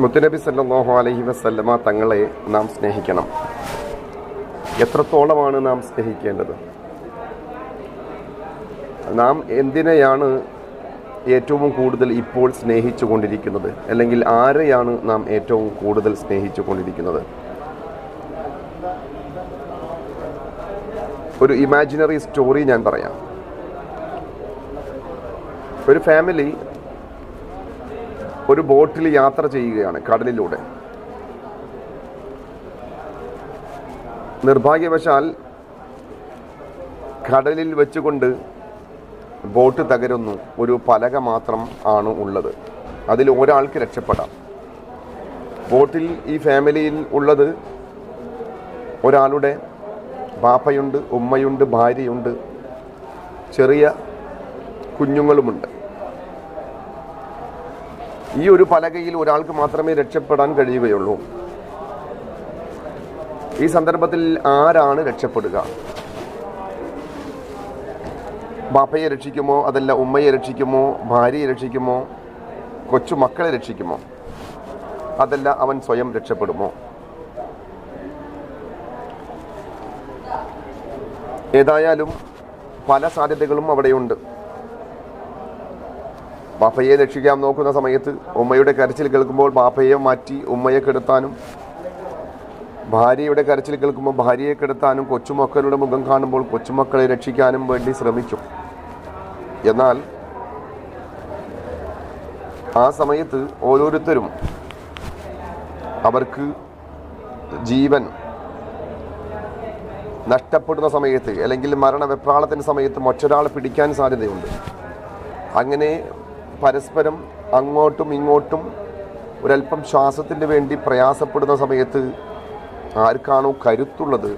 മുത്തുനബി സല്ലല്ലാഹു അലൈഹി വസല്ലമ തങ്ങളെ നാം സ്നേഹിക്കണം. എത്രത്തോളമാണ് നാം സ്നേഹിക്കേണ്ടത്? നാം എന്തിനെയാണ് ഏറ്റവും കൂടുതൽ ഇപ്പോൾ സ്നേഹിച്ചു കൊണ്ടിരിക്കുന്നത്? അല്ലെങ്കിൽ ആരെയാണ് നാം ഏറ്റവും കൂടുതൽ സ്നേഹിച്ചു കൊണ്ടിരിക്കുന്നത്? ഒരു ഇമാജിനറി സ്റ്റോറി ഞാൻ പറയാം. ഒരു ഫാമിലി ഒരു ബോട്ടിൽ യാത്ര ചെയ്യുകയാണ് കടലിലൂടെ. നിർഭാഗ്യവശാൽ കടലിൽ വെച്ചുകൊണ്ട് ബോട്ട് തകരുന്നു. ഒരു പലക മാത്രം ആണ് ഉള്ളത്. അതിൽ ഒരാൾക്ക് രക്ഷപ്പെടാം. ബോട്ടിൽ ഈ ഫാമിലിയിൽ ഉള്ളത് ഒരാളുടെ ബാപ്പയുണ്ട്, ഉമ്മയുണ്ട്, ഭാര്യയുണ്ട്, ചെറിയ കുഞ്ഞുങ്ങളുമുണ്ട്. ഈ ഒരു പലകയിൽ ഒരാൾക്ക് മാത്രമേ രക്ഷപ്പെടാൻ കഴിയുകയുള്ളൂ. ഈ സന്ദർഭത്തിൽ ആരാണ് രക്ഷപ്പെടുക? ബാപ്പയെ രക്ഷിക്കുമോ? അതല്ല ഉമ്മയെ രക്ഷിക്കുമോ? ഭാര്യയെ രക്ഷിക്കുമോ? കൊച്ചുമക്കളെ രക്ഷിക്കുമോ? അതല്ല അവൻ സ്വയം രക്ഷപ്പെടുമോ? ഏതായാലും പല സാധ്യതകളും അവിടെയുണ്ട്. ബാപ്പയെ രക്ഷിക്കാൻ നോക്കുന്ന സമയത്ത് ഉമ്മയുടെ കരച്ചിൽ കേൾക്കുമ്പോൾ ബാപ്പയെ മാറ്റി ഉമ്മയെ കെടുത്താനും, ഭാര്യയുടെ കരച്ചിൽ കേൾക്കുമ്പോൾ ഭാര്യയെ കെടുത്താനും, കൊച്ചുമക്കളുടെ മുഖം കാണുമ്പോൾ കൊച്ചുമക്കളെ രക്ഷിക്കാനും വേണ്ടി ശ്രമിക്കും. എന്നാൽ ആ സമയത്ത് ഓരോരുത്തരും അവർക്ക് ജീവൻ നഷ്ടപ്പെടുന്ന സമയത്ത്, അല്ലെങ്കിൽ മരണവെപ്രാളത്തിൻ്റെ സമയത്ത് മറ്റൊരാളെ പിടിക്കാൻ സാധ്യതയുണ്ട്. അങ്ങനെ പരസ്പരം അങ്ങോട്ടും ഇങ്ങോട്ടും ഒരല്പം ശ്വാസത്തിന് വേണ്ടി പ്രയാസപ്പെടുന്ന സമയത്ത് ആർക്കാണോ കരുത്തുള്ളത്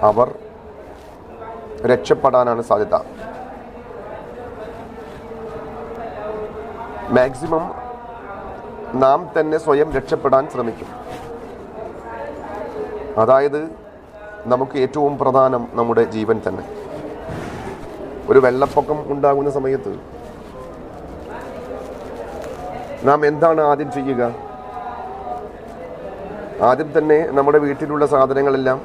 അവർ രക്ഷപ്പെടാനാണ് സാധ്യത. മാക്സിമം നാം തന്നെ സ്വയം രക്ഷപ്പെടാൻ ശ്രമിക്കും. അതായത് നമുക്ക് ഏറ്റവും പ്രധാനം നമ്മുടെ ജീവൻ തന്നെ. ഒരു വെള്ളപ്പൊക്കം ഉണ്ടാകുന്ന സമയത്ത് നാം എന്താണ് ആദ്യം ചെയ്യുക? ആദ്യം തന്നെ നമ്മുടെ വീട്ടിലുള്ള സാധനങ്ങളെല്ലാം,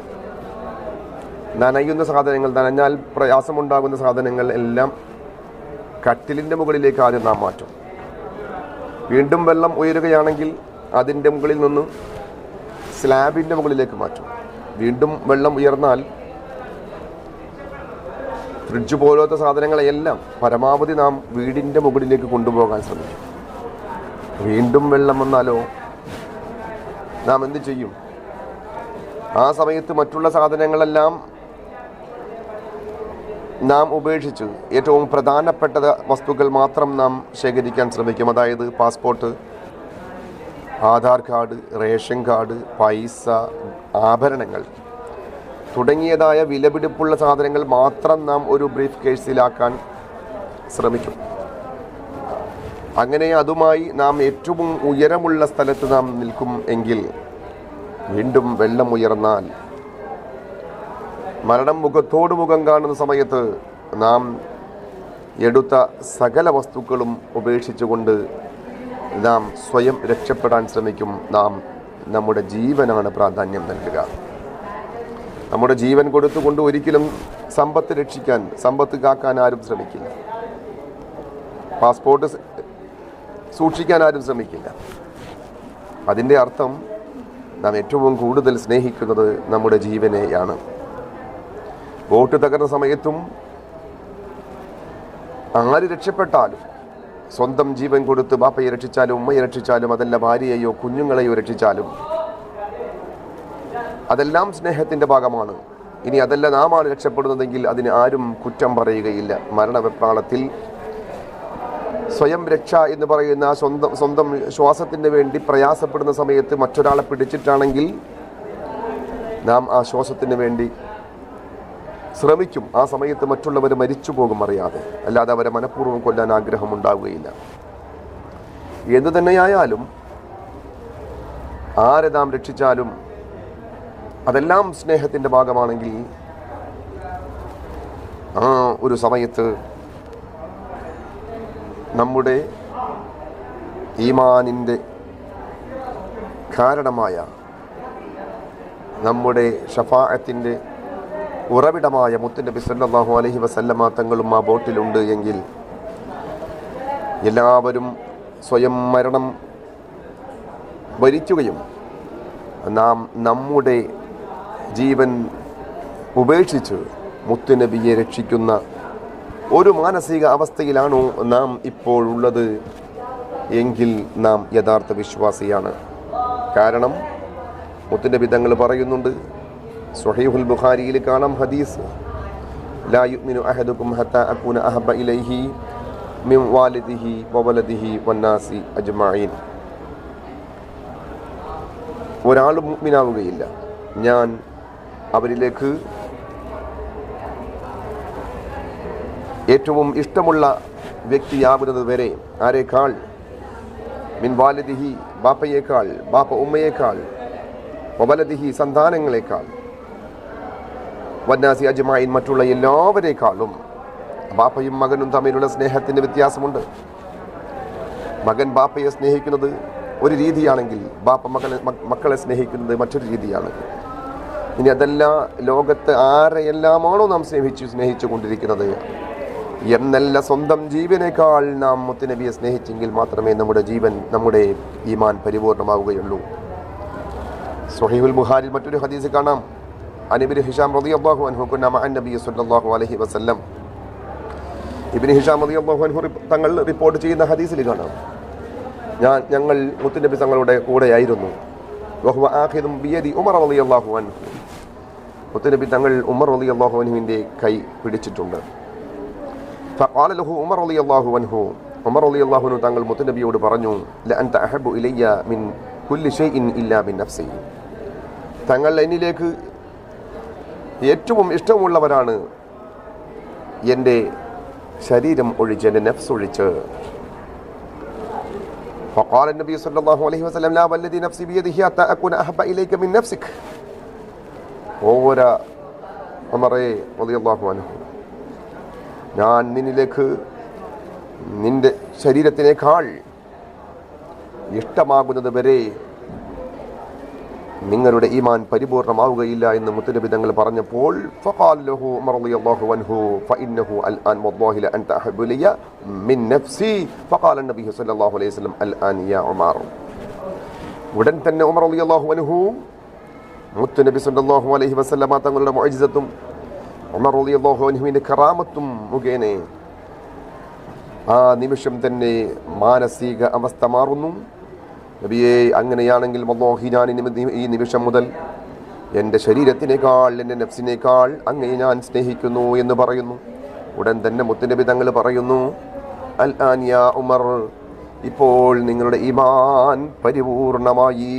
നനയുന്ന സാധനങ്ങൾ, നനഞ്ഞാൽ പ്രയാസമുണ്ടാകുന്ന സാധനങ്ങൾ എല്ലാം കട്ടിലിൻ്റെ മുകളിലേക്ക് ആദ്യം നാം മാറ്റും. വീണ്ടും വെള്ളം ഉയരുകയാണെങ്കിൽ അതിൻ്റെ മുകളിൽ നിന്ന് സ്ലാബിൻ്റെ മുകളിലേക്ക് മാറ്റും. വീണ്ടും വെള്ളം ഉയർന്നാൽ ഫ്രിഡ്ജ് പോലത്തെ സാധനങ്ങളെല്ലാം പരമാവധി നാം വീടിൻ്റെ മുകളിലേക്ക് കൊണ്ടുപോകാൻ ശ്രമിക്കും. വീണ്ടും വെള്ളം വന്നാലോ നാം എന്ത് ചെയ്യും? ആ സമയത്ത് മറ്റുള്ള സാധനങ്ങളെല്ലാം നാം ഉപേക്ഷിച്ച് ഏറ്റവും പ്രധാനപ്പെട്ട വസ്തുക്കൾ മാത്രം നാം ശേഖരിക്കാൻ ശ്രമിക്കും. അതായത് passport, Aadhaar card, ration card, പൈസ, ആഭരണങ്ങൾ തുടങ്ങിയതായ വിലപിടിപ്പുള്ള സാധനങ്ങൾ മാത്രം നാം ഒരു ബ്രീഫ് കേസിലാക്കാൻ ശ്രമിക്കും. അങ്ങനെ അതുമായി നാം ഏറ്റവും ഉയരമുള്ള സ്ഥലത്ത് നാം നിൽക്കും എങ്കിൽ വീണ്ടും വെള്ളം ഉയർന്നാൽ മരണം മുഖത്തോട് മുഖം കാണുന്ന സമയത്ത് നാം എടുത്ത സകല വസ്തുക്കളും ഉപേക്ഷിച്ചുകൊണ്ട് നാം സ്വയം രക്ഷപ്പെടാൻ ശ്രമിക്കും. നാം നമ്മുടെ ജീവനാണ് പ്രാധാന്യം നൽകുക. നമ്മുടെ ജീവൻ കൊടുത്തുകൊണ്ട് ഒരിക്കലും സമ്പത്ത് കാക്കാൻ ആരും ശ്രമിക്കില്ല. പാസ്പോർട്ട് സൂക്ഷിക്കാൻ ആരും ശ്രമിക്കില്ല. അതിൻ്റെ അർത്ഥം നാം ഏറ്റവും കൂടുതൽ സ്നേഹിക്കുന്നത് നമ്മുടെ ജീവനെയാണ്. ബോട്ട് തകർന്ന സമയത്തും ആര് രക്ഷപ്പെട്ടാലും, സ്വന്തം ജീവൻ കൊടുത്ത് ബാപ്പയെ രക്ഷിച്ചാലും ഉമ്മയെ രക്ഷിച്ചാലും, അതല്ല ഭാര്യയെയോ കുഞ്ഞുങ്ങളെയോ രക്ഷിച്ചാലും, അതെല്ലാം സ്നേഹത്തിൻ്റെ ഭാഗമാണ്. ഇനി അതല്ല നാമാണ് രക്ഷപ്പെടുന്നതെങ്കിൽ അതിന് ആരും കുറ്റം പറയുകയില്ല. മരണവെപ്രാളത്തിൽ സ്വയം രക്ഷ എന്ന് പറയുന്ന സ്വന്തം ശ്വാസത്തിന് വേണ്ടി പ്രയാസപ്പെടുന്ന സമയത്ത് മറ്റൊരാളെ പിടിച്ചിട്ടാണെങ്കിൽ നാം ആ ശ്വാസത്തിന് വേണ്ടി ശ്രമിക്കും. ആ സമയത്ത് മറ്റുള്ളവർ മരിച്ചു പോകും അറിയാതെ, അല്ലാതെ അവരെ മനഃപൂർവ്വം കൊല്ലാൻ ആഗ്രഹമുണ്ടാവുകയില്ല. എന്തു തന്നെയായാലും ആരെ നാം രക്ഷിച്ചാലും അതെല്ലാം സ്നേഹത്തിൻ്റെ ഭാഗമാണെങ്കിൽ ആ ഒരു സമയത്ത് നമ്മുടെ ഈമാനിൻ്റെ കാരണമായ നമ്മുടെ ഷഫാഅത്തിൻ്റെ ഉറവിടമായ മുത്തുനബി സല്ലല്ലാഹു അലൈഹി വസല്ലമ തങ്ങളും ആ ബോട്ടിലുണ്ട് എങ്കിൽ എല്ലാവരും സ്വയം മരണം വരിക്കുകയും നാം നമ്മുടെ ജീവൻ ഉപേക്ഷിച്ച് മുത്തുനബിയെ രക്ഷിക്കുന്ന ഒരു മാനസിക അവസ്ഥയിലാണോ നാം ഇപ്പോഴുള്ളത് എങ്കിൽ നാം യഥാർത്ഥ വിശ്വാസിയാണ്. കാരണം മുത്തുനബി തങ്ങൾ പറയുന്നുണ്ട്, സ്വഹീഹുൽ ബുഖാരിയിൽ കാണാം ഹദീസ്, ലാ യുഅ്മിനു അഹദുക്കും ഹത്താ അകൂന അഹബ്ബ ഇലൈഹി മിൻ വാലിദിഹി വവലദിഹി വന്നാസി അജ്മഈൻ. ഒരാളും മുഅ്മിനാവുകയില്ല ഞാൻ അവരിലേക്ക് ഏറ്റവും ഇഷ്ടമുള്ള വ്യക്തിയാവുന്നത് വരെ. ആരേക്കാൾ? മിൻ വാലിദിഹി, ബാപ്പയേക്കാൾ, ബാപ്പ ഉമ്മയേക്കാൾ, വവലദിഹി സന്താനങ്ങളെക്കാൾ, വന്നാസി അജ്മഈൻ മറ്റുള്ള എല്ലാവരേക്കാളും. ബാപ്പയും മകനും തമ്മിലുള്ള സ്നേഹത്തിൻ്റെ വ്യത്യാസമുണ്ട്. മകൻ ബാപ്പയെ സ്നേഹിക്കുന്നത് ഒരു രീതിയാണെങ്കിൽ ബാപ്പ മക്കളെ സ്നേഹിക്കുന്നത് മറ്റൊരു രീതിയാണ്. ഇനി അതല്ല, ലോകത്ത് ആരെയെല്ലാമാണോ നാം സ്നേഹിച്ചു കൊണ്ടിരിക്കുന്നത് എന്നല്ല, സ്വന്തം ജീവനേക്കാൾ നാം മുത്തുനബിയെ സ്നേഹിച്ചെങ്കിൽ മാത്രമേ നമ്മുടെ ഈമാൻ പരിപൂർണമാവുകയുള്ളൂ. സ്വഹീഹുൽ ബുഖാരിയിൽ മറ്റൊരു ഹദീസ് കാണാം, ഇബ്നു ഹിഷാം റളിയല്ലാഹു അൻഹു കുന്ന മഅൻ നബി സ്വല്ലല്ലാഹു അലൈഹി വസല്ലം. ഇബ്നു ഹിഷാം റളിയല്ലാഹു അൻഹു തങ്ങൾ റിപ്പോർട്ട് ചെയ്യുന്ന ഹദീസിൽ കാണാം, ഞങ്ങൾ മുത്തുനബി തങ്ങളുടെ കൂടെയായിരുന്നു. വഹുവ ആഖിദും ബിയദി ഉമർ റളിയല്ലാഹു അൻഹു. മുത്തുനബി തങ്ങൾ ഉമർ റളിയല്ലാഹു അൻഹുവിൻ്റെ കൈ പിടിച്ചിട്ടുണ്ട്. ഫഖാല ലഹു ഉമർ റളിയല്ലാഹു അൻഹു, ഉമർ റളിയല്ലാഹു അൻഹു തങ്ങൾ മുത്തുനബിയോട് പറഞ്ഞു, ലഅൻത അഹബ്ബു ഇലയ്യ മിൻ കുല്ലി ഷൈഇൻ ഇല്ലാ മിൻ നഫ്സി. തങ്ങൾ എന്നിലേക്ക് ഏറ്റവും ഇഷ്ടമുള്ളവരാണ് എൻ്റെ ശരീരം ഒഴിച്ച്, എൻ്റെ നഫ്സ് ഒഴിച്ച്. فقال النبي صلى الله عليه وسلم لا والذي نفسي بيده حتى أكون أحب إليك من نفسك. ഓരോ ഉമറേ റളിയല്ലാഹു അൻഹു, ഞാൻ നിന്നിലേക്ക് നിന്റെ ശരീരത്തിനേക്കാൾ ഇഷ്ടമാകുന്നത് വരെ നിങ്ങളുടെ ഈമാൻ പരിപൂർണമാവുകയില്ല എന്ന് മുത്തുനബി തങ്ങൾ പറഞ്ഞപ്പോൾ ഫഖാല ലഹു ഉമർ റളിയല്ലാഹു അൻഹു ഫഇന്നഹു അൽആൻ വല്ലാഹി ല അൻത അഹബ്ബു ഇലയ്യ മിൻ നഫ്സി. ഫഖാല നബി സല്ലല്ലാഹു അലൈഹി വസല്ലം അൽആൻ യാ ഉമർ. ഉടൻ തന്നെ ഉമർ റളിയല്ലാഹു അൻഹു മുത്തുനബി സല്ലല്ലാഹു അലൈഹി വസല്ലമ തങ്ങളുടെ മുഅ്ജിസത്തും ഉമർ റളിയല്ലാഹു അൻഹുവിന്റെ കറാമത്തും മുഖേന ആ നിമിഷം തന്നെ മാനസിക അവസ്ഥ മാറുന്നു. നബിയെ, അങ്ങനെയാണെങ്കിൽ വല്ലാഹി ഞാൻ ഈ നിമിഷം മുതൽ എൻ്റെ ശരീരത്തിനേക്കാൾ, എൻ്റെ നഫ്സിനേക്കാൾ അങ്ങയെ ഞാൻ സ്നേഹിക്കുന്നു എന്ന് പറയുന്നു. ഉടൻ തന്നെ മുത്തുനബി തങ്ങൾ പറയുന്നു, അൽ ആൻ യാ ഉമർ, ഇപ്പോൾ നിങ്ങളുടെ ഈമാൻ പരിപൂർണമായി.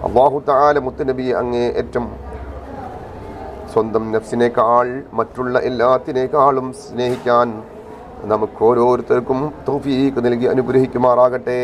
അല്ലാഹു തആല മുത്തുനബിയെ അങ്ങേയറ്റം സ്വന്തം നഫ്സിനേക്കാൾ മറ്റുള്ള എല്ലാത്തിനേക്കാളും സ്നേഹിക്കാൻ നമുക്ക് ഓരോരുത്തർക്കും തൗഫീഖ് നൽകി അനുഗ്രഹിക്കുമാറാകട്ടെ.